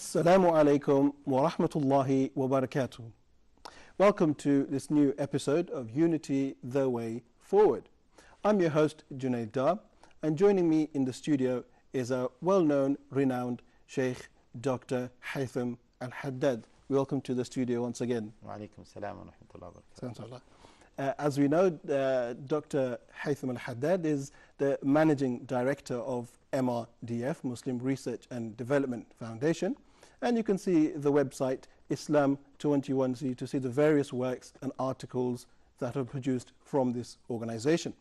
Assalamu alaikum wa rahmatullahi wa barakatuh. Welcome to this new episode of Unity the Way Forward. I'm your host, JUnaid Dar, and joining me in the studio is a well-known, renowned Sheikh Dr. Haitham Al Haddad. Welcome to the studio once again. Wa alaikum salam wa rahmatullahi wa barakatuh. As we know, Dr. Haitham Al Haddad is the Managing Director of MRDF, Muslim Research and Development Foundation. And you can see the website Islam21 to see the various works and articles that are produced from this organization.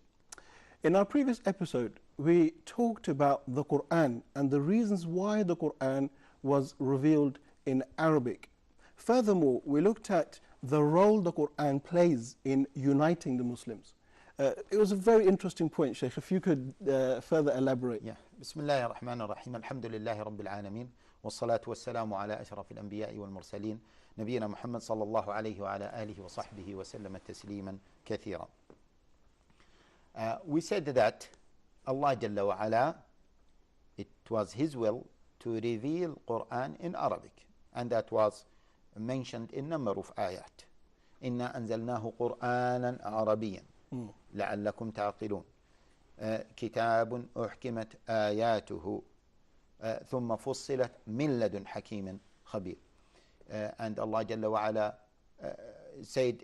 In our previous episode, we talked about the Quran and the reasons why the Quran was revealed in Arabic. Furthermore, we looked at the role the Quran plays in uniting the Muslims. It was a very interesting point, Sheikh. If you could further elaborate. Yeah. Bismillahir Rahmanir Rahim. Alhamdulillahi Rabbil Alameen. والصلاة والسلام على أشرف الأنبياء والمرسلين نبينا محمد صلى الله عليه وعلى آله وصحبه وسلم تسليما كثيرا. We said that Allah Jalla wa Ala, it was His will to reveal Quran in Arabic, and that was mentioned in number of ayat. إنا أنزلناه قرآنا عربيا لعلكم تعقلون كتاب أحكمت آياته ثم فصلت من لدن حكيم خبير. And Allah Jalla wa Ala said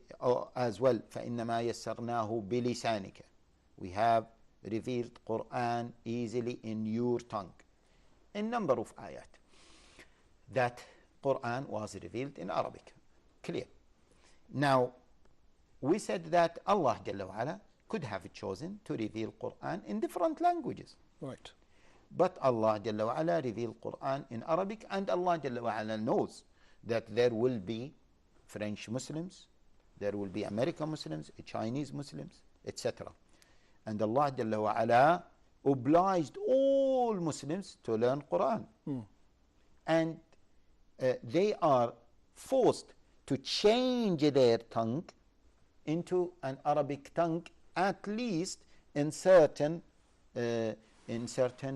as well, فإنما يسرناه بلسانك. We have revealed Quran easily in your tongue. In number of ayat. That Quran was revealed in Arabic. Clear. Now, we said that Allah Jalla wa Ala could have chosen to reveal Quran in different languages. Right. But Allah Jalla wa Ala revealed Quran in Arabic, and Allah Jalla wa Ala knows that there will be French Muslims, there will be American Muslims, Chinese Muslims, etc. And Allah Jalla wa Ala obliged all Muslims to learn Quran. And they are forced to change their tongue into an Arabic tongue, at least in certain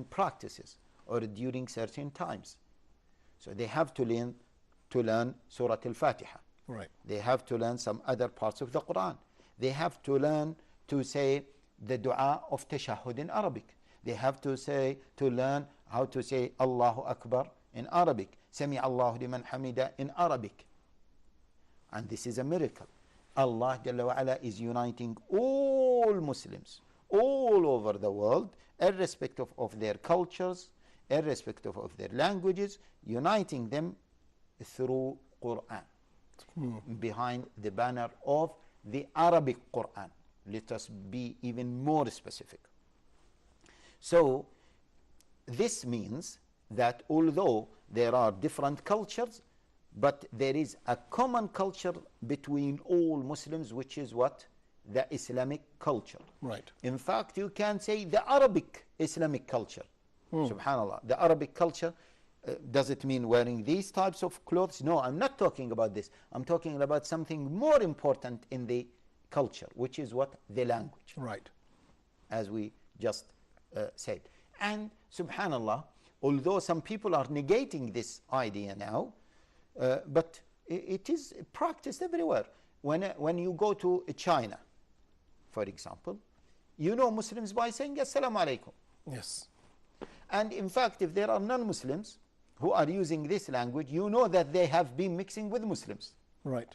practices or during certain times. So they have to learn Surah Al-Fatiha. Right. They have to learn some other parts of the Quran. They have to learn to say the dua of tashahhud in Arabic. They have to learn how to say Allahu Akbar in Arabic, Sami Allahu liman hamida in Arabic. And this is a miracle. Allah Jalla wa Ala is uniting all Muslims all over the world, irrespective of their cultures, irrespective of their languages, uniting them through Quran, behind the banner of the Arabic Quran. Let us be even more specific. So this means that although there are different cultures, but there is a common culture between all Muslims, which is what? The Islamic culture. Right. In fact, you can say the Arabic Islamic culture. Subhanallah. The Arabic culture, does it mean wearing these types of clothes? No, I'm not talking about this. I'm talking about something more important in the culture, which is what? The language. Right. As we just said. And subhanallah, although some people are negating this idea now, but it is practiced everywhere. When you go to China, for example, you know Muslims by saying Assalamu alaikum. Yes. And in fact, if there are non-Muslims who are using this language, you know that they have been mixing with Muslims. Right.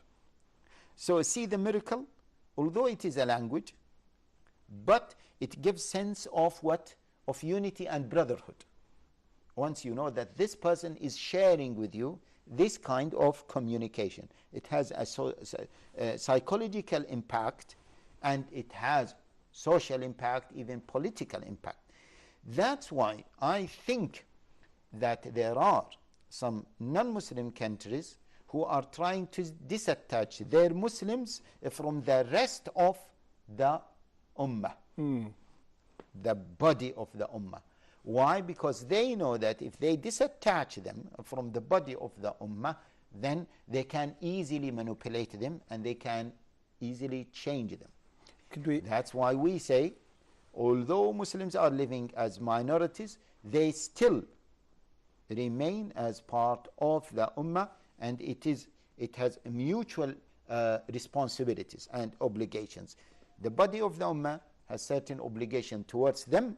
So see the miracle, although it is a language, but it gives sense of what? Of unity and brotherhood. Once you know that this person is sharing with you this kind of communication, it has a psychological impact, and it has social impact, even political impact. That's why I think that there are some non-Muslim countries who are trying to disattach their Muslims from the rest of the Ummah, the body of the Ummah. Why? Because they know that if they disattach them from the body of the Ummah, then they can easily manipulate them and they can easily change them. That's why we say, although Muslims are living as minorities, they still remain as part of the Ummah, and it has mutual responsibilities and obligations. The body of the Ummah has certain obligation towards them.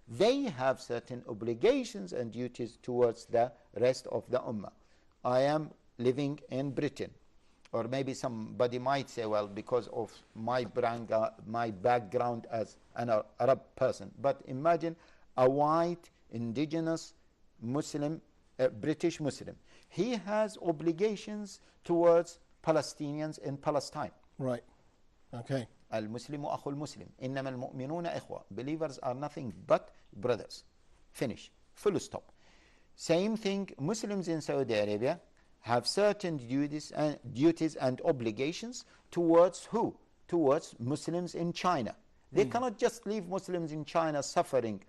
They have certain obligations and duties towards the rest of the Ummah. I am living in Britain, or maybe somebody might say, well, because of my background as an Arab person. But imagine a white, indigenous Muslim, British Muslim. He has obligations towards Palestinians in Palestine. Right. Okay. Al-Muslimu akhul Muslim. Innama al-mu'minuna ikhwa. Believers are nothing but brothers. Finish. Full stop. Same thing, Muslims in Saudi Arabia have certain duties and obligations towards who? Towards Muslims in China. They cannot just leave Muslims in China suffering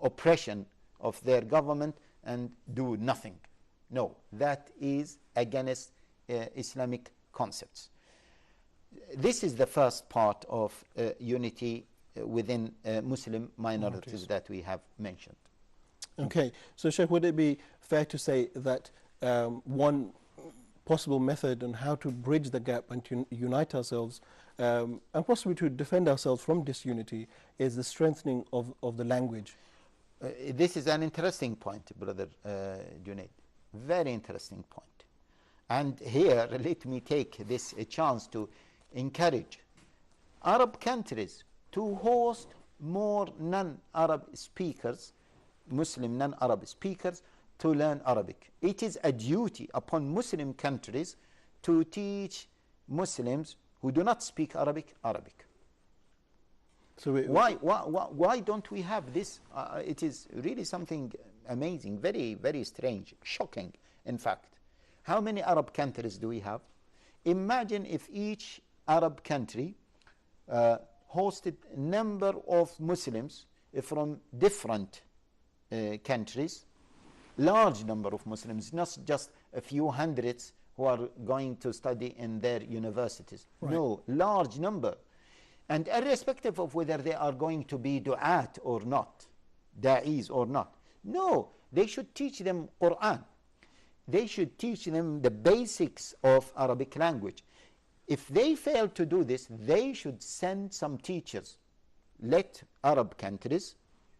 oppression of their government and do nothing. No, that is against Islamic concepts. This is the first part of unity within Muslim minorities that we have mentioned. Okay, so Sheikh, would it be fair to say that one possible method on how to bridge the gap and to unite ourselves and possibly to defend ourselves from disunity is the strengthening of the language? This is an interesting point, Brother JUnaid. Very interesting point. And here, let me take this chance to encourage Arab countries to host more non-Arab speakers, Muslim non-Arab speakers, to learn Arabic. It is a duty upon Muslim countries to teach Muslims who do not speak Arabic, Arabic. So why don't we have this? It is really something amazing, very, very strange, shocking, in fact. How many Arab countries do we have? Imagine if each Arab country hosted a number of Muslims from different countries, large number of Muslims, not just a few hundreds who are going to study in their universities. Right. No, large number. And irrespective of whether they are going to be du'at or not, da'is or not. No, they should teach them Quran. They should teach them the basics of Arabic language. If they fail to do this, they should send some teachers. Let Arab countries,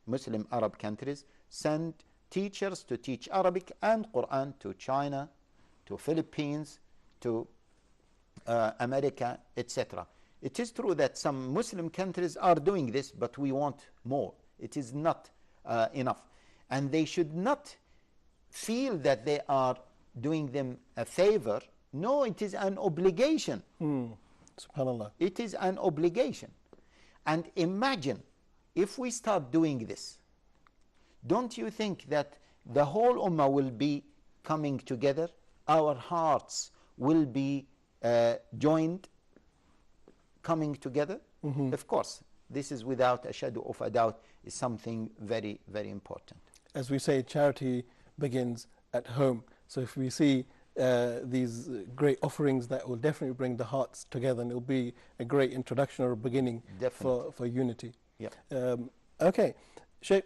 Muslim Arab countries, send teachers to teach Arabic and Quran to China, to Philippines, to America, etc. It is true that some Muslim countries are doing this, but we want more. It is not enough. And they should not feel that they are doing them a favor. No, it is an obligation. SubhanAllah. It is an obligation. And imagine if we start doing this, don't you think that the whole Ummah will be coming together? Our hearts will be joined, coming together? Of course, this is without a shadow of a doubt, is something very, very important. As we say, charity begins at home. So if we see these great offerings, that will definitely bring the hearts together, and it will be a great introduction or a beginning for unity. Yeah. Okay, Sheikh,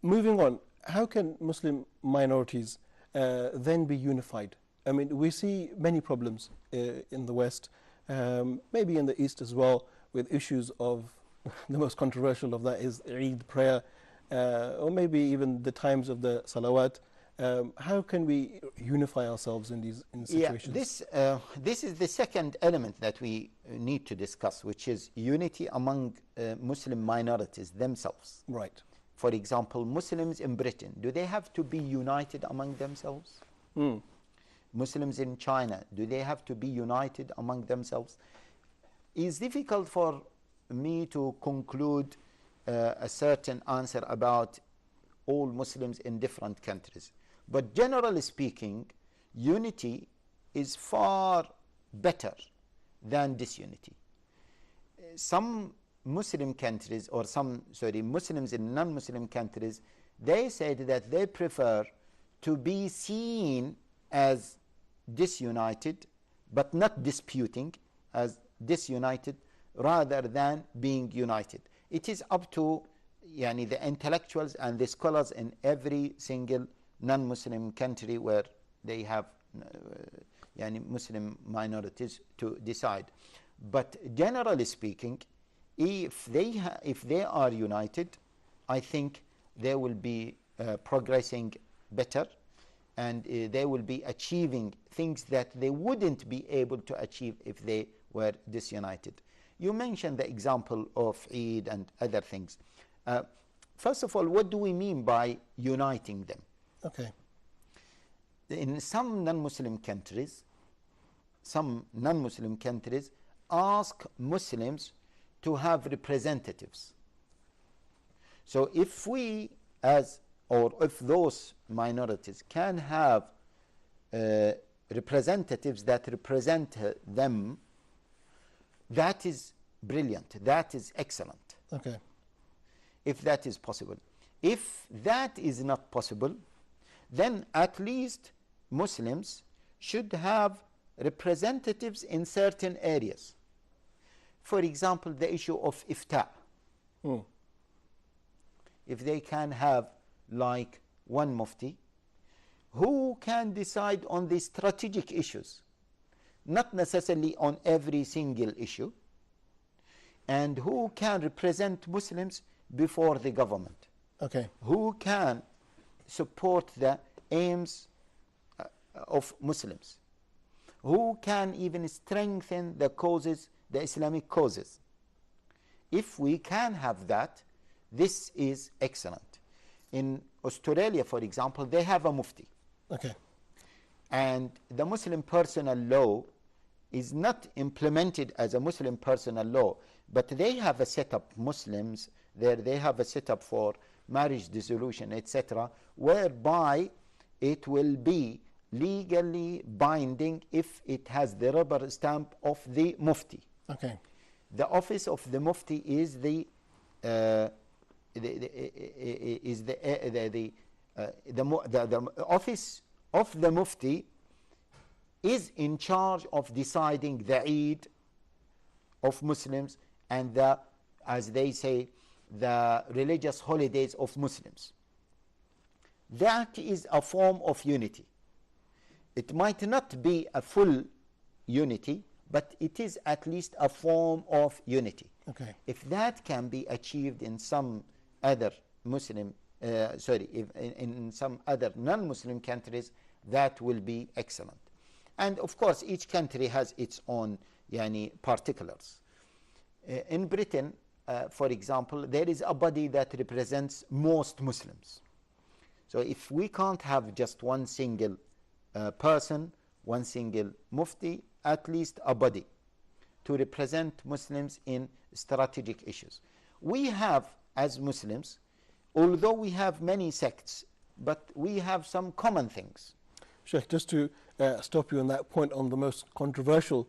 moving on, how can Muslim minorities then be unified? I mean, we see many problems in the West, maybe in the East as well, with issues of, the most controversial of that is Eid prayer, or maybe even the times of the salawat. How can we unify ourselves in these situations? Yeah, this is the second element that we need to discuss, which is unity among Muslim minorities themselves. Right. For example, Muslims in Britain, do they have to be united among themselves? Muslims in China, do they have to be united among themselves? It's difficult for me to conclude a certain answer about all Muslims in different countries. But generally speaking, unity is far better than disunity. Some Muslim countries, or Muslims in non-Muslim countries, they said that they prefer to be seen as disunited, but not disputing, as disunited, rather than being united. It is up to the intellectuals and the scholars in every single non-Muslim country where they have Muslim minorities to decide. But generally speaking, if they are united, I think they will be progressing better, and they will be achieving things that they wouldn't be able to achieve if they were disunited. You mentioned the example of Eid and other things. First of all, what do we mean by uniting them? Okay. In some non-Muslim countries, ask Muslims to have representatives. So if we if those minorities can have representatives that represent them, that is brilliant, that is excellent. Okay. If that is possible. If that is not possible, then at least Muslims should have representatives in certain areas. For example, the issue of ifta. If they can have like one mufti who can decide on the strategic issues, not necessarily on every single issue, and who can represent Muslims before the government. Okay. Who can support the aims of Muslims, who can even strengthen the causes, the Islamic causes. If we can have that, this is excellent. In Australia, for example, they have a mufti. Okay. And the Muslim personal law is not implemented as a Muslim personal law, but they have a setup, Muslims, they have a setup for marriage dissolution, etc., whereby it will be legally binding if it has the rubber stamp of the mufti. Okay. The office of the mufti is the office of the mufti is in charge of deciding the Eid of Muslims and the, as they say, the religious holidays of Muslims. That is a form of unity. It might not be a full unity, but it is at least a form of unity. Okay. If that can be achieved in some other Muslim, in some other non-Muslim countries, that will be excellent. And of course, each country has its own particulars. In Britain, for example, there is a body that represents most Muslims. So if we can't have just one single person, one single mufti, at least a body to represent Muslims in strategic issues. We have, as Muslims, although we have many sects, but we have some common things. Sheikh, just to stop you on that point on the most controversial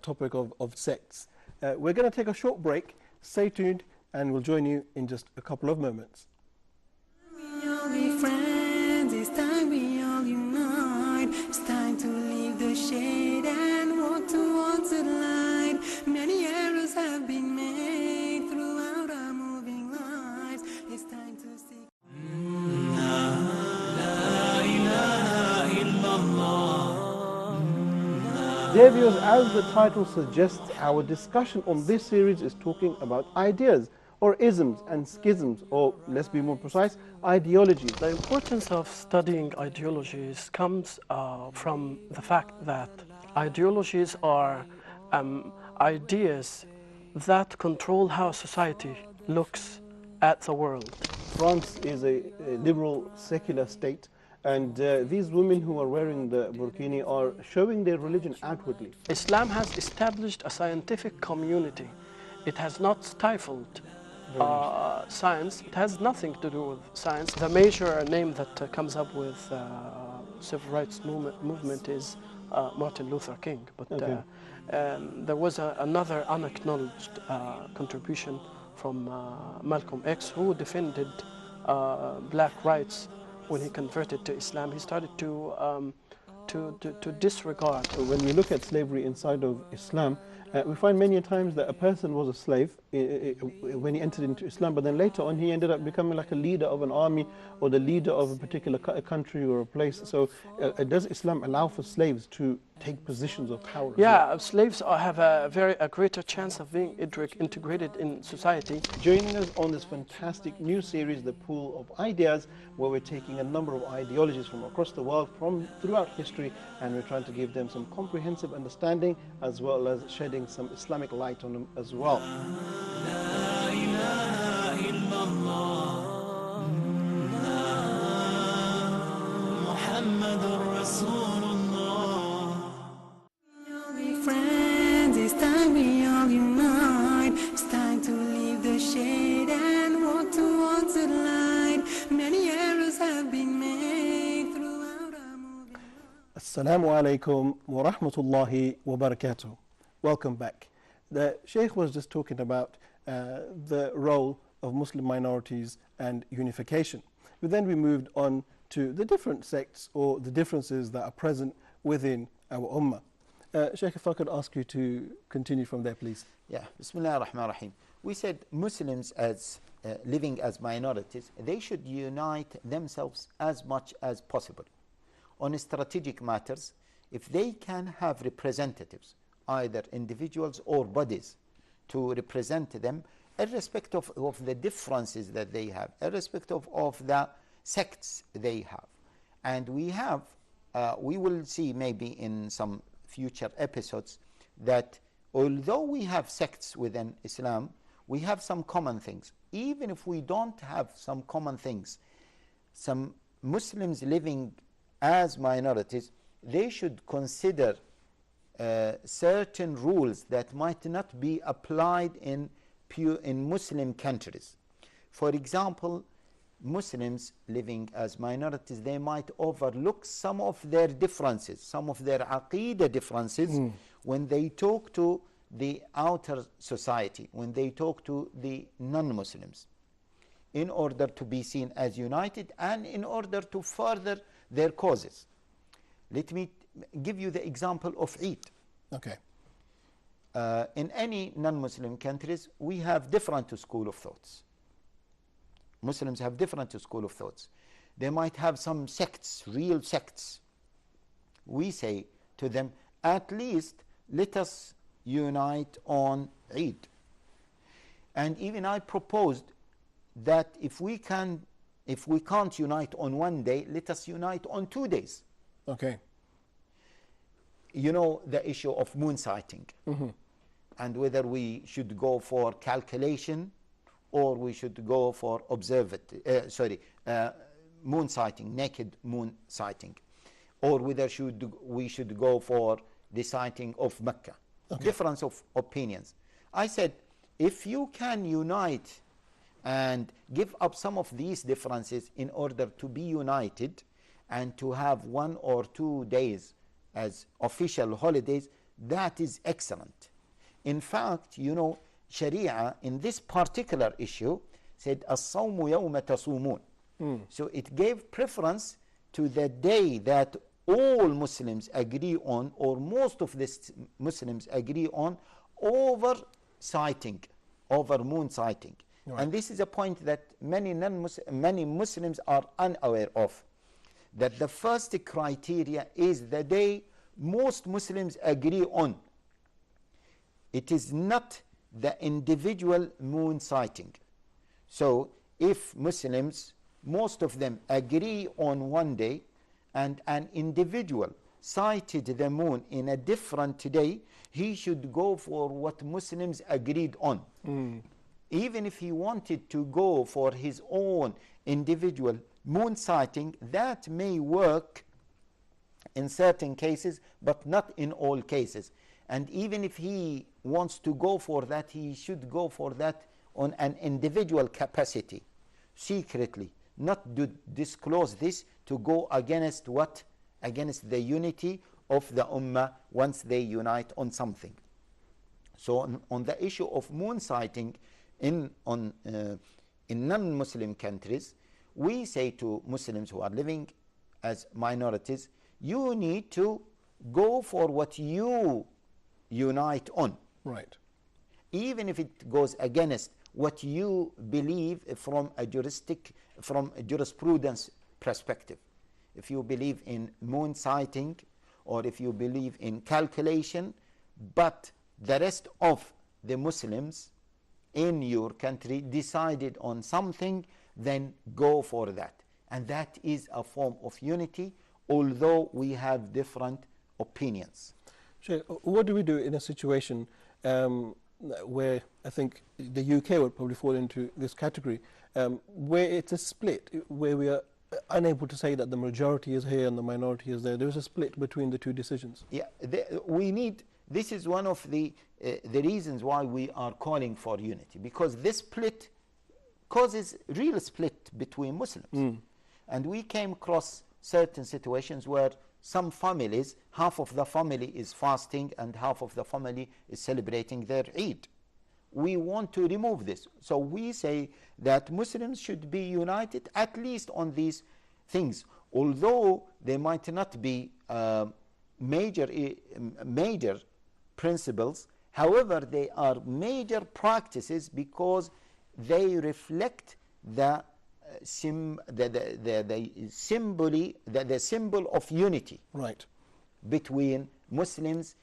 topic of sects, we're going to take a short break. Stay tuned and we'll join you in just a couple of moments. We'll be friends, it's time we all unite. It's time to leave the shade and walk towards the light. Many errors have been made throughout our moving lives. It's time to seek. Dear viewers, as the title suggests, our discussion on this series is talking about ideas or isms and schisms, or let's be more precise, ideologies. The importance of studying ideologies comes from the fact that ideologies are ideas that control how society looks at the world. France is a liberal secular state, and these women who are wearing the burkini are showing their religion outwardly. Islam has established a scientific community. It has not stifled science. It has nothing to do with science. The major name that comes up with civil rights movement is Martin Luther King. But Okay. there was another unacknowledged contribution from Malcolm X, who defended black rights. When he converted to Islam, he started to disregard. When we look at slavery inside of Islam, We find many times that a person was a slave when he entered into Islam, but then later on he ended up becoming like a leader of an army or the leader of a particular country or a place. So does Islam allow for slaves to take positions of power? Yeah, slaves have a greater chance of being integrated in society. Joining us on this fantastic new series, The Pool of Ideas, where we're taking a number of ideologies from across the world, from throughout history, and we're trying to give them some comprehensive understanding as well as shedding some Islamic light on them as well. Friends, it's time we all unite. It's time to leave the shade and walk towards the light. Many errors have been made throughout our moving. Assalamu alaikum wa rahmatullahi wa barakatuh. Welcome back. The Sheikh was just talking about the role of Muslim minorities and unification. But then we moved on to the different sects or the differences that are present within our ummah. Sheikh, if I could ask you to continue from there, please. Yeah, Bismillah ar-Rahman ar-Rahim. We said Muslims as living as minorities, they should unite themselves as much as possible. On strategic matters, if they can have representatives, either individuals or bodies, to represent them, irrespective of the differences that they have, irrespective of the sects they have. And we will see maybe in some future episodes that although we have sects within Islam, we have some common things. Even if we don't have some common things, some Muslims living as minorities, they should consider certain rules that might not be applied in Muslim countries. For example, Muslims living as minorities, they might overlook some of their differences, some of their aqeedah differences when they talk to the outer society, when they talk to the non-Muslims, in order to be seen as united and in order to further their causes. Let me give you the example of Eid. Okay. In any non-Muslim countries, we have different school of thoughts. Muslims have different school of thoughts. They might have some sects, real sects. We say to them, at least let us unite on Eid. And even I proposed that if we can't unite on one day, let us unite on 2 days. Okay. You know the issue of moon sighting, and whether we should go for calculation or we should go for moon sighting, naked moon sighting, or whether we should go for the sighting of Mecca. Okay. Difference of opinions. I said, if you can unite and give up some of these differences in order to be united and to have 1 or 2 days as official holidays, that is excellent. In fact, you know, Sharia in this particular issue said as-sawmu yawma tasumun. So it gave preference to the day that all Muslims agree on, or most of the Muslims agree on, over sighting, over moon sighting. Right. And this is a point that many Muslims are unaware of, that the first criteria is the day most Muslims agree on. It is not the individual moon sighting. So if Muslims, most of them agree on one day, and an individual sighted the moon in a different day, he should go for what Muslims agreed on. Even if he wanted to go for his own individual moon sighting, that may work in certain cases, but not in all cases. And even if he wants to go for that, he should go for that on an individual capacity, secretly, not to disclose this to go against what? Against the unity of the ummah once they unite on something. So on the issue of moon sighting in non-Muslim countries, we say to Muslims who are living as minorities, you need to go for what you unite on. Right. Even if it goes against what you believe from a jurisprudence perspective. If you believe in moon sighting, or if you believe in calculation, but the rest of the Muslims in your country decided on something, then go for that. And that is a form of unity, although we have different opinions. Sheikh, what do we do in a situation where I think the UK would probably fall into this category, where it's a split, where we are unable to say that the majority is here and the minority is there? There's a split between the two decisions. Yeah, this is one of the reasons why we are calling for unity, because this split causes real split between Muslims. And we came across certain situations where some families, half of the family is fasting and half of the family is celebrating their Eid. We want to remove this. So we say that Muslims should be united at least on these things, although they might not be major principles. However, they are major practices because they reflect the symbol of unity, right, between Muslims,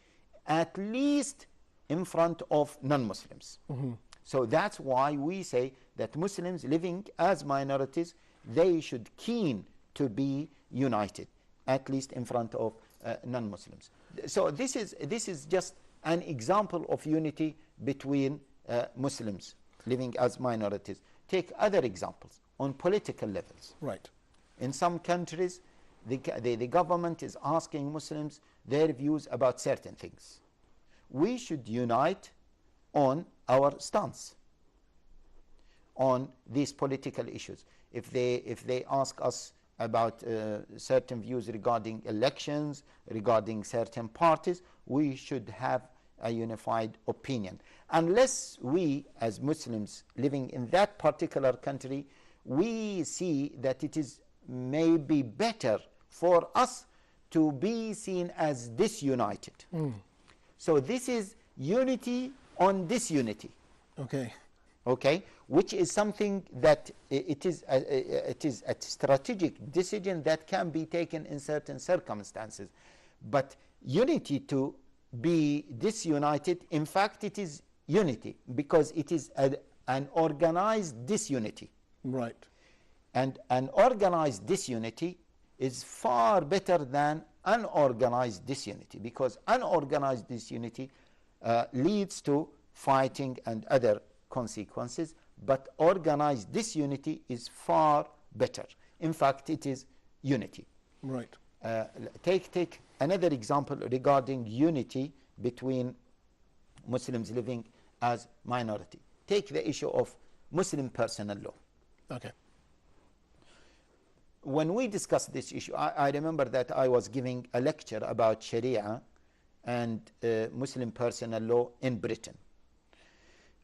at least in front of non-Muslims. So that's why we say that Muslims living as minorities, they should keen to be united, at least in front of non-Muslims. So this is just an example of unity between Muslims living as minorities. Take other examples on political levels. Right. In some countries, the government is asking Muslims their views about certain things. We should unite on our stance on these political issues. If they ask us about certain views regarding elections, regarding certain parties, we should have a unified opinion. Unless we, as Muslims living in that particular country, we see that it is maybe better for us to be seen as disunited. So this is unity on disunity. Okay, which is something that it is a strategic decision that can be taken in certain circumstances. But unity to be disunited, in fact, it is unity because it is an organized disunity. Right. And an organized disunity is far better than unorganized disunity, because unorganized disunity leads to fighting and other consequences, but organized disunity is far better. In fact, it is unity. Right. Take another example regarding unity between Muslims living as minority. Take the issue of Muslim personal law. Okay. When we discussed this issue, I remember that I was giving a lecture about Sharia and Muslim personal law in Britain,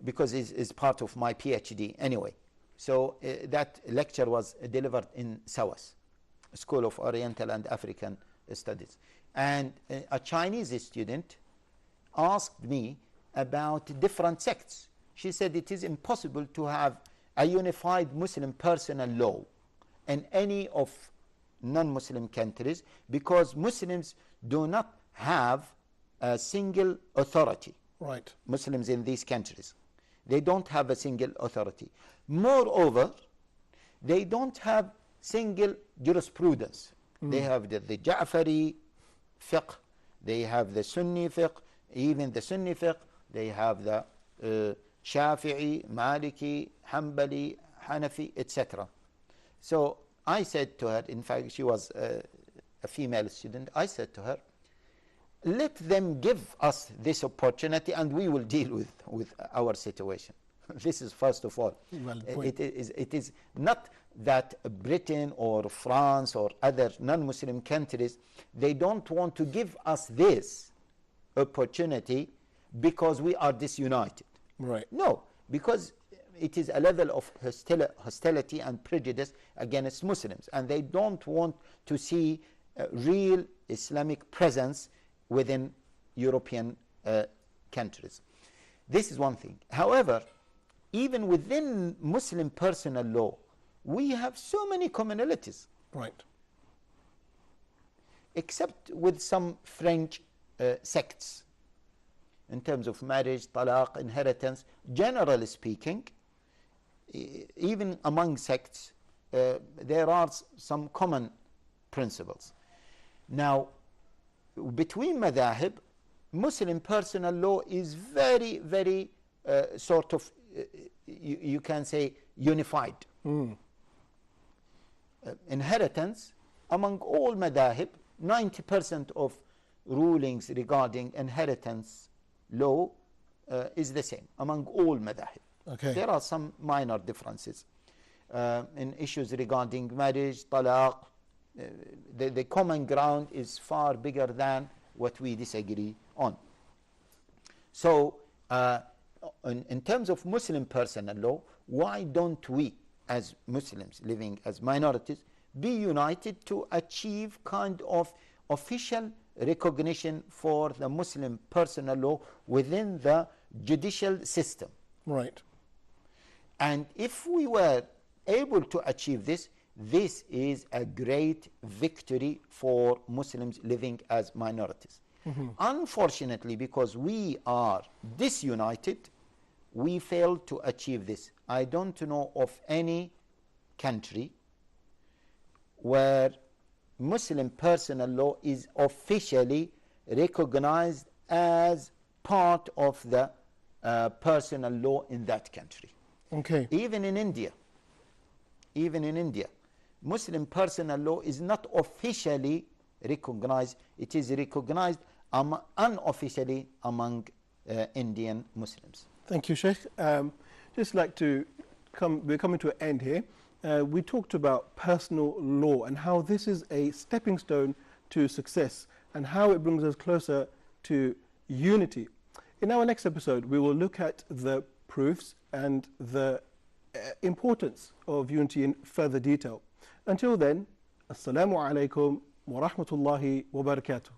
because it's part of my PhD anyway. So that lecture was delivered in SAWAS, School of Oriental and African Studies. And a Chinese student asked me about different sects. She said it is impossible to have a unified Muslim personal law in any of non-Muslim countries, because Muslims do not have a single authority. Right. Muslims in these countries, they don't have a single authority. Moreover, they don't have single jurisprudence. They have the Ja'fari fiqh, they have the Sunni fiqh, even the Sunni fiqh, they have the Shafi'i, Maliki, Hanbali, Hanafi, etc. So I said to her, in fact she was a female student, I said to her, let them give us this opportunity and we will deal with our situation. This is first of all. Well, it is not that Britain or France or other non-Muslim countries, they don't want to give us this opportunity because we are disunited. Right. No, because it is a level of hostility and prejudice against Muslims, and they don't want to see real Islamic presence within European countries. This is one thing. However, even within Muslim personal law, we have so many commonalities. Right. Except with some French sects. In terms of marriage, talaq, inheritance, generally speaking, even among sects, there are some common principles. Now, between madhahib, Muslim personal law is very, very sort of, you can say, unified. Inheritance, among all madhahib, 90% of rulings regarding inheritance law is the same among all madhahib. Okay. There are some minor differences in issues regarding marriage, talaq. The common ground is far bigger than what we disagree on. So, in terms of Muslim personal law, why don't we, as Muslims living as minorities, be united to achieve kind of official recognition for the Muslim personal law within the judicial system? Right. And if we were able to achieve this, this is a great victory for Muslims living as minorities. Unfortunately, because we are disunited, we failed to achieve this. I don't know of any country where Muslim personal law is officially recognized as part of the personal law in that country. Okay. Even in India, Muslim personal law is not officially recognized. It is recognized unofficially among Indian Muslims. Thank you, Sheikh. Just like to we're coming to an end here. We talked about personal law and how this is a stepping stone to success and how it brings us closer to unity. In our next episode, we will look at the proofs and the importance of unity in further detail. Until then, Assalamu alaikum wa rahmatullahi wa barakatuh.